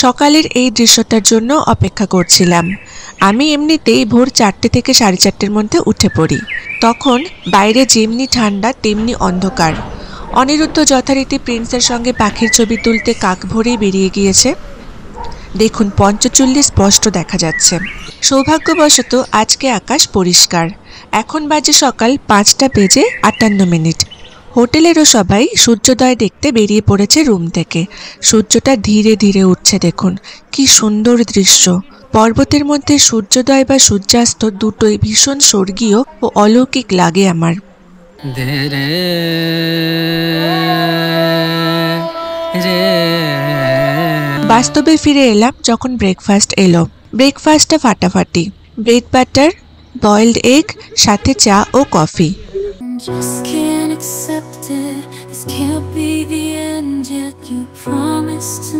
সকালের এই দৃশ্যটার জন্য অপেক্ষা করছিলাম। আমি এমনিতেই ভোর 4টে থেকে 4:30-র মধ্যে উঠে পড়ি। তখন বাইরে যেমনি ঠান্ডা তেমনি অন্ধকার। অনিরুদ্ধ যথারীতি প্রিন্সের সঙ্গে পাখির ছবি তুলতে কাক ভরেই বেরিয়ে গিয়েছে। দেখুন পঞ্চচল্লি স্পষ্ট দেখা যাচ্ছে। সৌভাগ্যবশত আজকে আকাশ পরিষ্কার। এখন বাজে সকাল 5:58। হোটেলেরও সবাই সূর্যোদয় দেখতে বেরিয়ে পড়েছে রুম থেকে। সূর্যটা ধীরে ধীরে উঠছে, দেখুন কি সুন্দর দৃশ্য। পর্বতের মধ্যে সূর্যোদয় বা সূর্যাস্ত দুটোই ভীষণ স্বর্গীয় ও অলৌকিক লাগে আমার। বাস্তবে ফিরে এলাম যখন ব্রেকফাস্ট এলো। ব্রেকফাস্টটা ফাটাফাটি। ব্রেড বাটার, বয়েলড এগ, সাথে চা ও coffee. Just can't accept it. This can't be the end yet. You promised to